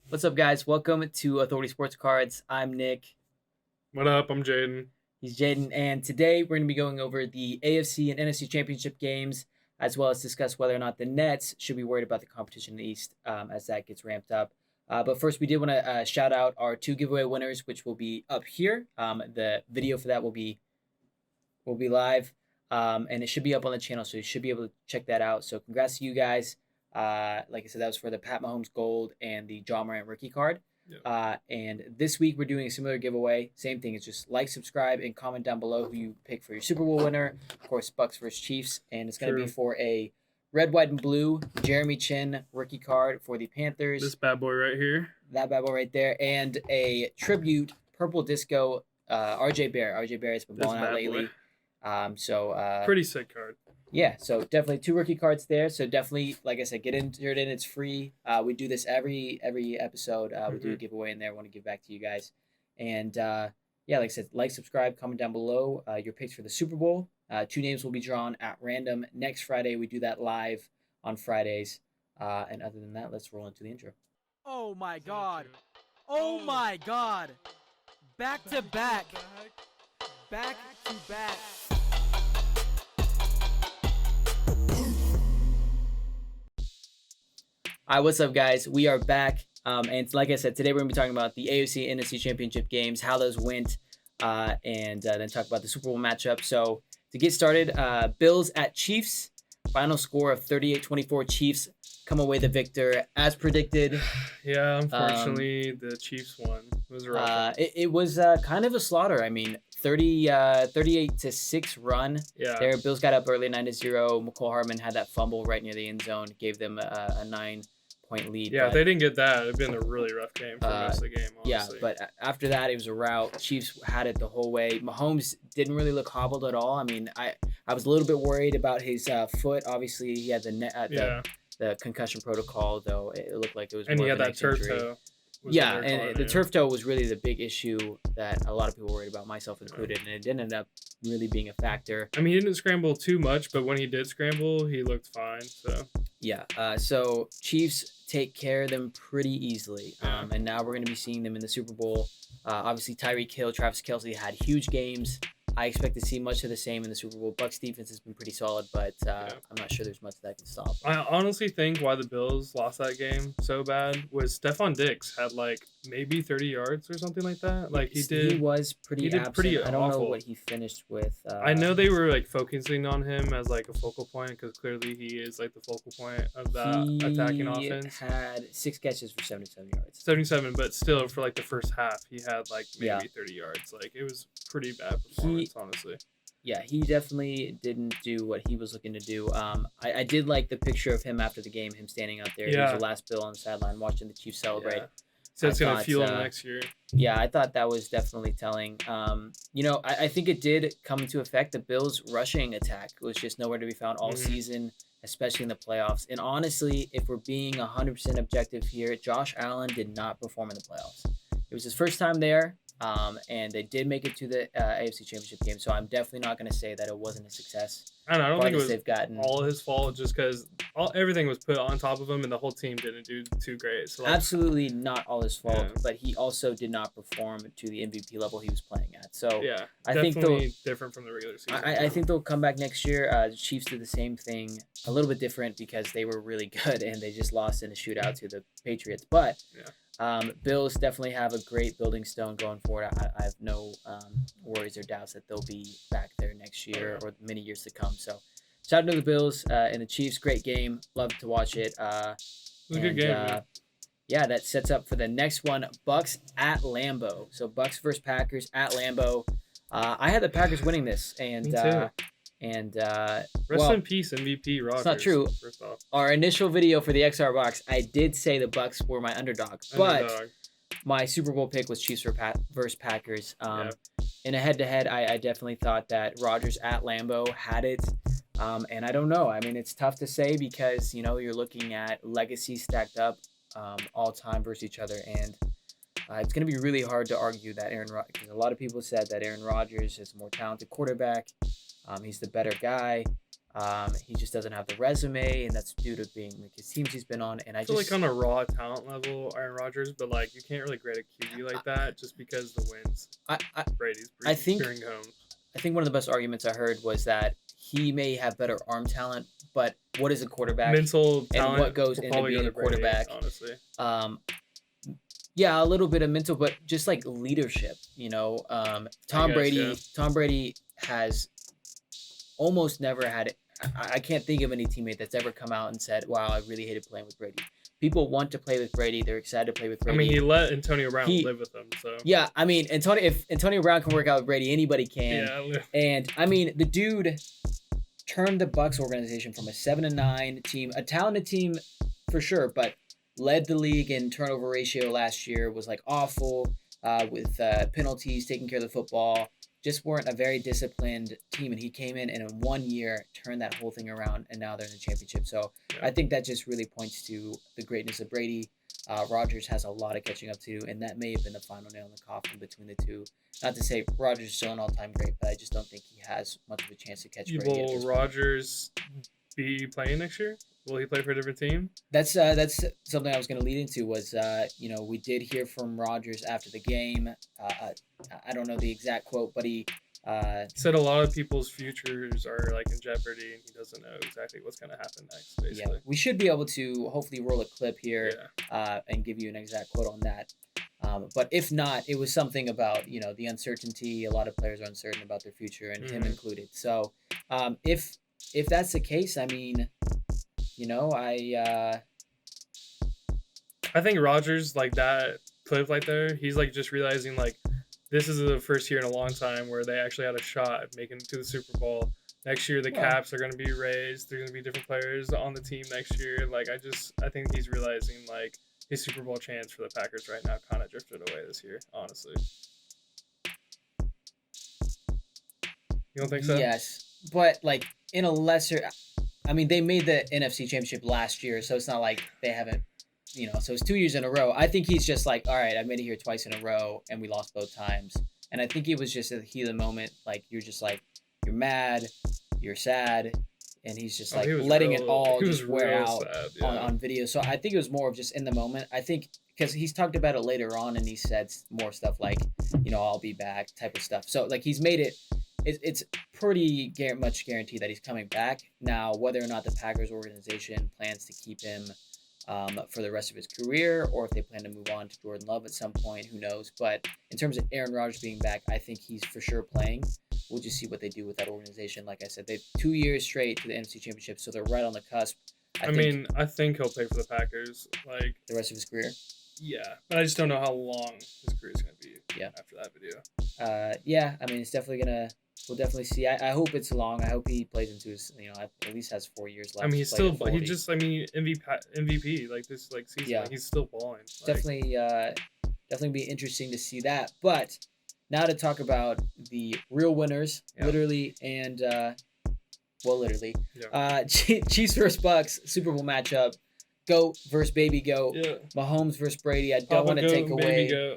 What's up, guys? Welcome to Authority Sports Cards. I'm Nick. What up? I'm Jaden. He's Jaden. And today we're going to be going over the AFC and NFC championship games, as well as discuss whether or not the Nets should be worried about the competition in the East as that gets ramped up. But first, we did want to shout out our two giveaway winners, which will be up here. The video for that will be live, and it should be up on the channel, so you should be able to check that out. So congrats to you guys. Like I said, that was for the Pat Mahomes Gold and the John Morant rookie card. Yep. And this week we're doing a similar giveaway. Same thing. It's just like, subscribe, and comment down below who you pick for your Super Bowl winner. Of course, Bucks versus Chiefs, and it's going to be for a red, white, and blue Jeremy Chin rookie card for the Panthers. This bad boy right here. That bad boy right there, and a tribute purple disco RJ Barrett. RJ Barrett's been balling out lately. Pretty sick card. Yeah, so definitely two rookie cards there. So definitely, like I said, get entered in. It's free. We do this every episode. We do a giveaway in there. I want to give back to you guys. And yeah, like I said, like, subscribe, comment down below your picks for the Super Bowl. Two names will be drawn at random next Friday. We do that live on Fridays. And other than that, let's roll into the intro. Oh my God! Oh my God! Back to back! Back to back! All right, what's up, guys? We are back. And like I said, today we're going to be talking about the AFC and NFC championship games, how those went, and then talk about the Super Bowl matchup. So to get started, Bills at Chiefs. Final score of 38-24. Chiefs come away the victor as predicted. Yeah, unfortunately, the Chiefs won. It was rough. It was kind of a slaughter. I mean, 38-6 run. Yeah. There, Bills got up early, 9-0. McCole Hardman had that fumble right near the end zone, gave them a 9-point lead. Yeah, if they didn't get that, it'd been a really rough game for most of the game, honestly. Yeah, but after that, it was a rout. Chiefs had it the whole way. Mahomes didn't really look hobbled at all. I mean, I was a little bit worried about his foot. Obviously, he had the concussion protocol, though it looked like it was. And more he of had an that turf injury. toe. Yeah, and the turf toe was really the big issue that a lot of people were worried about, myself included, and it didn't end up really being a factor. I mean, he didn't scramble too much, but when he did scramble, he looked fine. So yeah, so Chiefs take care of them pretty easily, and now we're going to be seeing them in the Super Bowl. Obviously, Tyreek Hill, Travis Kelce had huge games. I expect to see much of the same in the Super Bowl. Bucks defense has been pretty solid, but I'm not sure there's much that can stop. I honestly think why the Bills lost that game so bad was Stephon Diggs had like maybe 30 yards or something like that. Like He was pretty absent. I don't know what he finished with. I know they were like focusing on him as like a focal point because clearly he is like the focal point of that attacking offense. He had 6 catches for 77 yards. 77, but still for like the first half, he had like maybe 30 yards. Like it was pretty bad performance, honestly. Yeah, he definitely didn't do what he was looking to do. I did like the picture of him after the game, him standing out there. Yeah. He was the last Bill on the sideline watching the Chiefs celebrate. Yeah. So it's going to fuel him next year. Yeah, I thought that was definitely telling. I think it did come into effect. The Bills' rushing attack was just nowhere to be found all season, especially in the playoffs. And honestly, if we're being 100% objective here, Josh Allen did not perform in the playoffs. It was his first time there. And they did make it to the AFC Championship game, so I'm definitely not going to say that it wasn't a success. I don't think it was all his fault, just because everything was put on top of him, and the whole team didn't do too great. So absolutely not all his fault, but he also did not perform to the MVP level he was playing at. So yeah, I think they'll different from the regular season. I think they'll come back next year. The Chiefs did the same thing, a little bit different because they were really good and they just lost in a shootout to the Patriots. But Bills definitely have a great building stone going forward. I have no worries or doubts that they'll be back there next year or many years to come. So shout out to the Bills and the Chiefs. Great game. Love to watch it. It was a good game. Yeah, that sets up for the next one, Bucks at Lambeau. So Bucks versus Packers at Lambeau. I had the Packers winning this, and Me too. Rest in peace, MVP Rodgers. It's not true. First off, our initial video for the XR box, I did say the Bucks were my underdog, but my Super Bowl pick was Chiefs versus Packers. In a head-to-head, I definitely thought that Rodgers at Lambeau had it. And I don't know. I mean, it's tough to say because, you're looking at legacy stacked up all time versus each other. And it's going to be really hard to argue that because a lot of people said that Aaron Rodgers is a more talented quarterback. He's the better guy. He just doesn't have the resume, and that's due to being like his teams he's been on. And I feel like on a raw talent level, Aaron Rodgers, but like you can't really grade a QB like that just because the wins. Brady's bring home. I think one of the best arguments I heard was that he may have better arm talent, but what is a quarterback? Mental talent. And what goes into being a quarterback? Brady, honestly. Yeah, a little bit of mental, but just like leadership, Tom Brady has almost never had it. I can't think of any teammate that's ever come out and said, "Wow, I really hated playing with Brady." People want to play with Brady. They're excited to play with Brady. I mean, he let Antonio Brown live with him, so. Yeah, I mean, if Antonio Brown can work out with Brady, anybody can. Yeah. And I mean, the dude turned the Bucs organization from a 7-9 team, a talented team for sure, but led the league in turnover ratio last year. Was like awful with penalties, taking care of the football. Just weren't a very disciplined team, and he came in and in 1 year turned that whole thing around, and now they're in the championship. So I think that just really points to the greatness of Brady. Rodgers has a lot of catching up to, and that may have been the final nail in the coffin between the two. Not to say Rodgers is still an all-time great, but I just don't think he has much of a chance to catch Brady. Will Rodgers be playing next year? Will he play for a different team? That's something I was going to lead into was, we did hear from Rodgers after the game. I don't know the exact quote, but he said a lot of people's futures are like in jeopardy, and he doesn't know exactly what's going to happen next, basically. Yeah, we should be able to hopefully roll a clip here and give you an exact quote on that. But if not, it was something about, the uncertainty. A lot of players are uncertain about their future, and him included. So if that's the case, I mean, I think Rodgers, like that clip right there, he's like just realizing like this is the first year in a long time where they actually had a shot at making it to the Super Bowl. Next year the caps are going to be raised. There's going to be different players on the team next year. Like I think he's realizing like his Super Bowl chance for the Packers right now kind of drifted away this year, honestly. You don't think so? Yes, but like in a lesser. I mean, they made the NFC Championship last year, so it's not like they haven't, so it's 2 years in a row. I think he's just like, all right, I made it here twice in a row, and we lost both times. And I think it was just a heat of the moment. Like, you're just like, you're mad, you're sad, and he's just like letting it all just wear out on video. So I think it was more of just in the moment. I think because he's talked about it later on, and he said more stuff like, I'll be back type of stuff. So, like, he's made it. It's pretty much guaranteed that he's coming back. Now, whether or not the Packers organization plans to keep him for the rest of his career, or if they plan to move on to Jordan Love at some point, who knows? But in terms of Aaron Rodgers being back, I think he's for sure playing. We'll just see what they do with that organization. Like I said, they've 2 years straight to the NFC Championship, so they're right on the cusp. I think he'll play for the Packers like the rest of his career. Yeah, but I just don't know how long his career is going to be after that video. I mean, it's definitely going to... We'll definitely see. I hope it's long. I hope he plays into his, at least has 4 years left. I mean, MVP like this season. Yeah. Like, he's still balling. Definitely be interesting to see that. But now to talk about the real winners, literally and literally. Yeah. Chiefs versus Bucs Super Bowl matchup. Goat versus baby goat. Yeah. Mahomes versus Brady. I don't want to take away.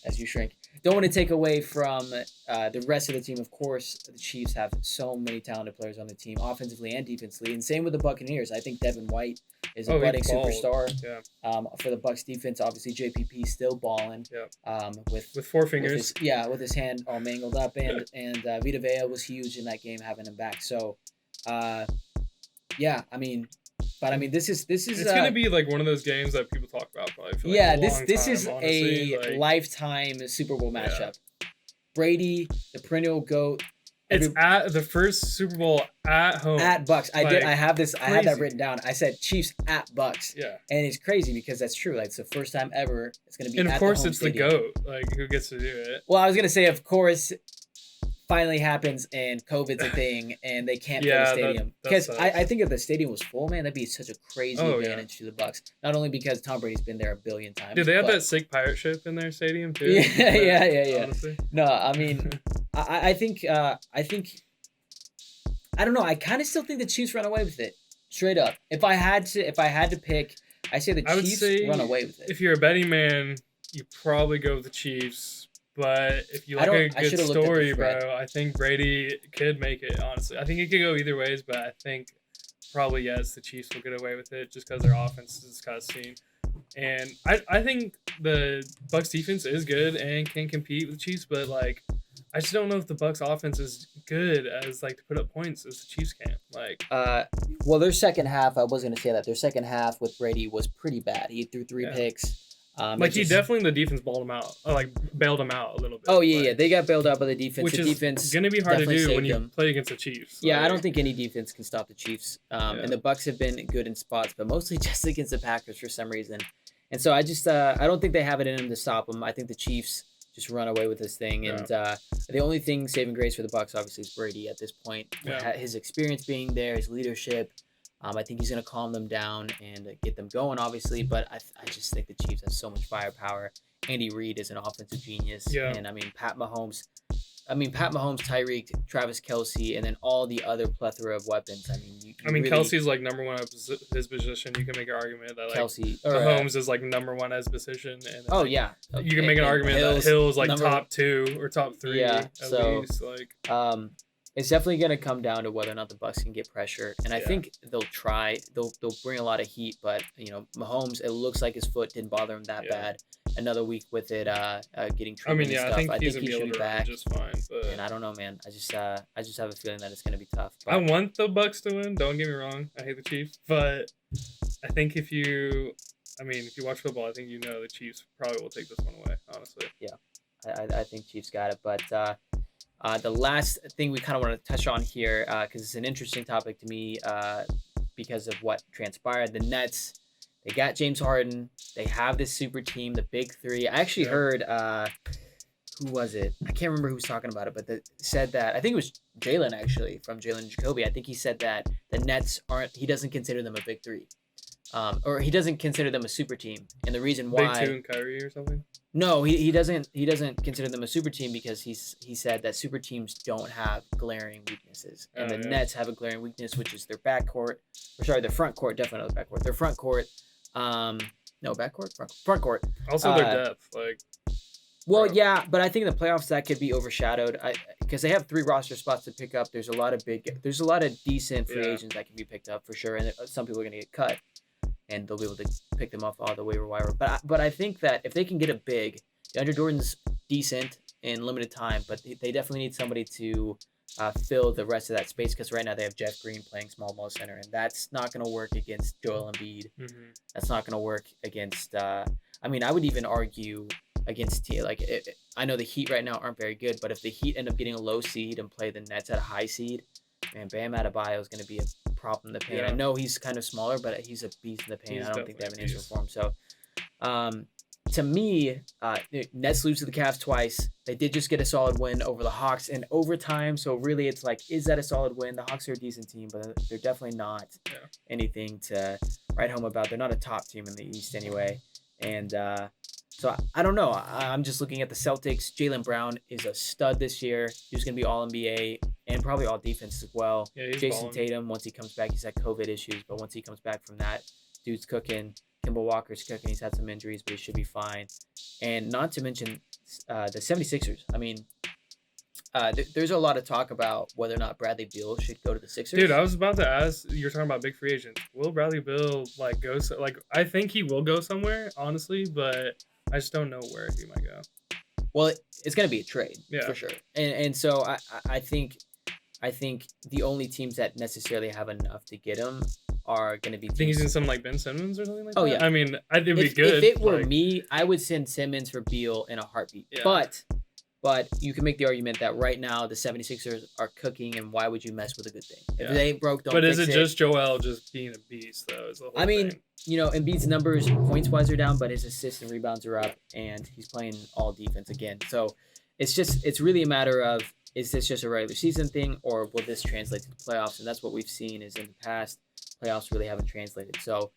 As you shrink. Don't want to take away from the rest of the team. Of course, the Chiefs have so many talented players on the team, offensively and defensively, and same with the Buccaneers. I think Devin White is a budding superstar. Yeah. For the Bucs defense, obviously JPP still balling. Yeah. With 4 fingers. With his hand all mangled up, and Vita Vea was huge in that game, having him back. So, I mean. But I mean, this is. It's gonna be like one of those games that people talk about probably. For this is honestly, a lifetime Super Bowl matchup. Yeah. Brady, the perennial GOAT. It's at the first Super Bowl at home at Bucs. I have this. Crazy. I had that written down. I said Chiefs at Bucs. Yeah, and it's crazy because that's true. Like it's the first time ever it's gonna be. And of course, the it's stadium. The GOAT. Like who gets to do it? Well, I was gonna say, of course. Finally happens and COVID's a thing and they can't play the stadium because I think if the stadium was full, man, that'd be such a crazy advantage to the Bucs. Not only because Tom Brady's been there a billion times. Dude, they have that sick pirate ship in their stadium too. Yeah. Honestly. No, I mean, I think I don't know. I kind of still think the Chiefs run away with it. Straight up, if I had to pick, I say the Chiefs run away with it. If you're a betting man, you probably go with the Chiefs. But if you I like a don't- I good should've looked at the story, thread. bro, I think Brady could make it. Honestly, I think it could go either ways, but I think probably yes, the Chiefs will get away with it just because their offense is kind of seen. And I think the Bucks defense is good and can compete with the Chiefs, but like I just don't know if the Bucks offense is good as like to put up points as the Chiefs can. Like Well, their second half, I was going to say that their second half with Brady was pretty bad. He threw 3 Yeah. picks. like he definitely the defense balled him out, like bailed him out a little bit. Oh yeah, like, yeah, they got bailed out by the defense. which The is defense gonna be hard to definitely do when saved you them. play against the Chiefs. Yeah, I like- don't think any defense can stop the Chiefs. Yeah. And the Bucks have been good in spots, but mostly just against the Packers for some reason. And so I just I don't think they have it in them to stop them. I think the Chiefs just run away with this thing. And the only thing saving grace for the Bucks obviously is Brady at this point. Yeah. His experience being there, his leadership. I think he's going to calm them down and get them going, obviously. But I just think the Chiefs have so much firepower. Andy Reid is an offensive genius. Yeah. And Pat Mahomes, Tyreek, Travis Kelce, and then all the other plethora of weapons. You really, Kelsey's like number one at his position. You can make an argument that like Kelce Mahomes is like number one as position. And then, Oh like, yeah, you can make an argument that Hill's like number- top 2 or top 3 Yeah, at so- least. Like It's definitely going to come down to whether or not the Bucks can get pressure, and I Yeah. think they'll try. They'll bring a lot of heat, but Mahomes, it looks like his foot didn't bother him that Yeah. bad. Another week with it, getting treatment I mean, and yeah, stuff. I think he's he gonna be should able be to run back. just fine. But And I don't know, man. I just have a feeling that it's going to be tough. But I want the Bucks to win. Don't get me wrong. I hate the Chiefs, but I think if you watch football, I think the Chiefs probably will take this one away. Honestly. I think Chiefs got it. But the last thing we kind of want to touch on here, because it's an interesting topic to me, because of what transpired. The Nets, they got James Harden. They have this super team, the Big Three. I actually heard, who was it? I can't remember who was talking about it, but said that, I think it was Jalen actually, from Jalen Jacoby. I think he said that the Nets he doesn't consider them a Big Three. Or he doesn't consider them a super team. And the reason why... Big 2 and Kyrie or something? No, he doesn't consider them a super team because he said that super teams don't have glaring weaknesses, and the Nets have a glaring weakness, which is their backcourt. Or sorry, their front court, definitely not their backcourt. Their front court, no backcourt, front court. Also, their depth, like. Well, Bro. yeah, but I think in the playoffs that could be overshadowed. Because they have 3 roster spots to pick up. There's a lot of decent free Yeah. agents that can be picked up for sure, and some people are gonna get cut. And they'll be able to pick them off all the waiver wire. But I think that if they can get a big, DeAndre Jordan's decent in limited time, but they definitely need somebody to fill the rest of that space, because right now they have Jeff Green playing small ball center, and that's not going to work against Joel Embiid. Mm-hmm. That's not going to work against. I would even argue against I know the Heat right now aren't very good, but if the Heat end up getting a low seed and play the Nets at a high seed, man, Bam Adebayo is going to be a problem in the paint. Yeah. I know he's kind of smaller, but he's a beast in the paint. He's I don't think they have an definitely a answer for him. So, to me, Nets lose to the Cavs twice. They did just get a solid win over the Hawks in overtime. So really, it's like, is that a solid win? The Hawks are a decent team, but they're definitely not anything to write home about. They're not a top team in the East anyway. And so I don't know. I'm just looking at the Celtics. Jaylen Brown is a stud this year. He's going to be all NBA and probably all defense as well. Yeah, he's Jason balling. Tatum, once he comes back, he's had COVID issues, but once he comes back from that, dude's cooking. Kimball Walker's cooking. He's had some injuries, but he should be fine. And not to mention the 76ers. There's a lot of talk about whether or not Bradley Beal should go to the Sixers. Dude, I was about to ask. You're talking about big free agents. Will Bradley Beal go? I think he will go somewhere, honestly, but I just don't know where he might go. Well, it's going to be a trade Yeah. for sure. And so I think the only teams that necessarily have enough to get him are going to be I think he's teams. in some Ben Simmons or something like Oh, that. yeah. I mean, it'd be If good. it were me, I would send Simmons for Beal in a heartbeat. Yeah. But you can make the argument that right now the 76ers are cooking, and why would you mess with a good thing? If Yeah. they ain't broke, don't But is fix it just Joel just being a beast though? Is the whole thing. Embiid's numbers points-wise are down, but his assists and rebounds are up, and he's playing all defense again. So it's really a matter of, is this just a regular season thing, or will this translate to the playoffs? And that's what we've seen is in the past, playoffs really haven't translated. So,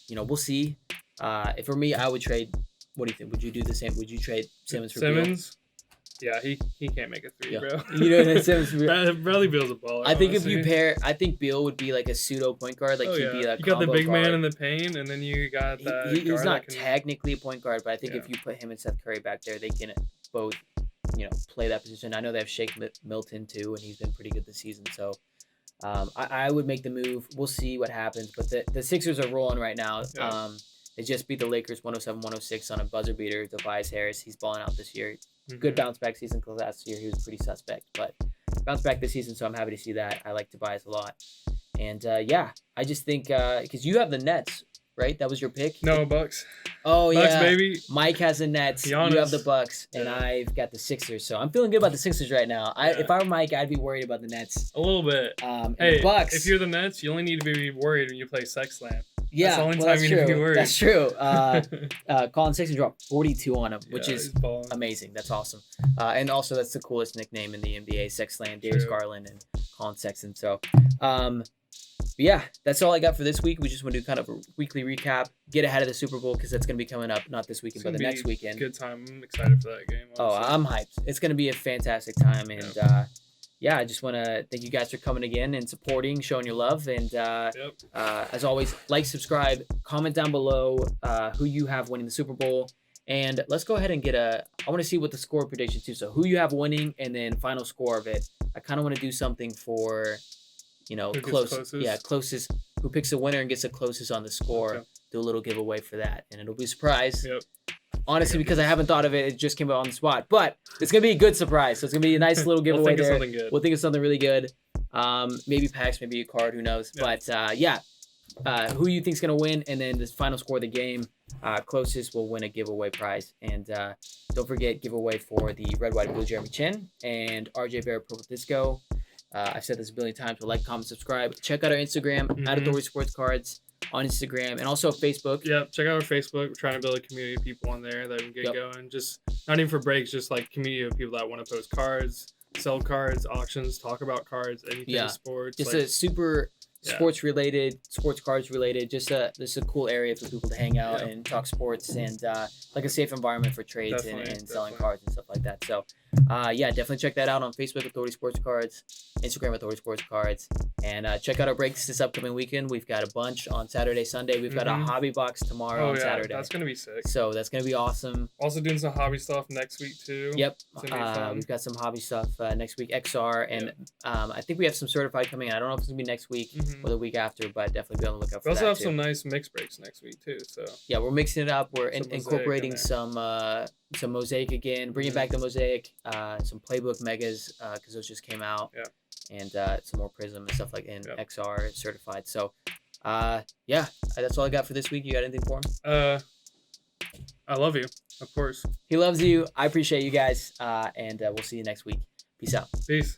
we'll see. If for me, I would trade. What do you think? Would you do the same? Would you trade Simmons for Beal? Simmons? Yeah, he can't make a three, Yeah. bro. You know, that's Bradley Beal's a baller. I think if honestly. you pair, I think Beal would be like a pseudo point guard. Like Oh, he'd yeah. be a You got the combo big man guard. in the paint, and then you got that He's guard not that can. technically a point guard, but I think Yeah. if you put him and Seth Curry back there, they can both, play that position. I know they have Shake Milton too, and he's been pretty good this season. So I would make the move. We'll see what happens. But the Sixers are rolling right now. Yeah. They just beat the Lakers 107-106 on a buzzer beater. Tobias Harris, he's balling out this year. Mhm. Good bounce back season because last year he was pretty suspect, but bounce back this season, so I'm happy to see that. I like Tobias a lot. And I just think because you have the Nets, right? That was your pick. No, Bucks. Oh Bucks, yeah, baby. Mike has the Nets. You Giannis. have the Bucks, and Yeah. I've got the Sixers. So I'm feeling good about the Sixers right now. Yeah. If I were Mike, I'd be worried about the Nets. A little bit. And Hey, the Bucks. if you're the Nets, you only need to be worried when you play Sexland. yeah, that's the only well, time that's you need to true. be worried. That's true. Colin Sexton dropped 42 on him, which Yeah, is he's balling. amazing. That's awesome. And also, that's the coolest nickname in the NBA: Sexland, Darius True. Garland, and Colin Sexton. So, yeah, that's all I got for this week. We just want to do kind of a weekly recap, get ahead of the Super Bowl because that's going to be coming up not this weekend, It's but the gonna next be weekend. Good time. I'm excited for that game. Oh, honestly. I'm hyped. It's going to be a fantastic time. And I just want to thank you guys for coming again and supporting, showing your love. And as always, like, subscribe, comment down below who you have winning the Super Bowl. And let's go ahead and I want to see what the score prediction too. So who you have winning and then final score of it. I kind of want to do something for, Who gets closest. closest? Yeah, closest. Who picks the winner and gets the closest on the score. Okay. Do a little giveaway for that. And it'll be a surprise. Yep. Honestly, because I haven't thought of it, it just came out on the spot. But it's gonna be a good surprise. So it's gonna be a nice little We'll giveaway think of there. something good. We'll think of something really good. Maybe packs, maybe a card, who knows? Yeah. But who you think's gonna win, and then the final score of the game, closest will win a giveaway prize. And don't forget giveaway for the Red, White, and Blue Jeremy Chin and RJ Bear Purple Disco. I've said this a billion times, but like, comment, subscribe. Check out our Instagram at Authority Sports Cards on Instagram and also Facebook. Yep, check out our Facebook. We're trying to build a community of people on there that we can get going. Just not even for breaks, just like community of people that want to post cards, sell cards, auctions, talk about cards, anything sports. Just like, a super sports related, sports cards related. Just a cool area for people to hang out and talk sports and like a safe environment for trades and selling cards and stuff like that. So definitely check that out on Facebook, Authority Sports Cards, Instagram, Authority Sports Cards, and check out our breaks this upcoming weekend. We've got a bunch on Saturday, Sunday. We've got a hobby box tomorrow on Saturday. That's gonna be sick. So that's gonna be awesome. Also doing some hobby stuff next week too. Yep. It's gonna be fun. We've got some hobby stuff next week, XR, and I think we have some certified coming in. I don't know if it's gonna be next week or the week after, but definitely be on the lookout for We that. also have too. some nice mix breaks next week too. So Yeah, we're mixing it up. We're Some mosaic incorporating in some mosaic again, bringing back the mosaic, some playbook megas because those just came out, and some more prism and stuff like in XR certified. So, that's all I got for this week. You got anything for him? I love you, of course. He loves you. I appreciate you guys, and we'll see you next week. Peace out. Peace.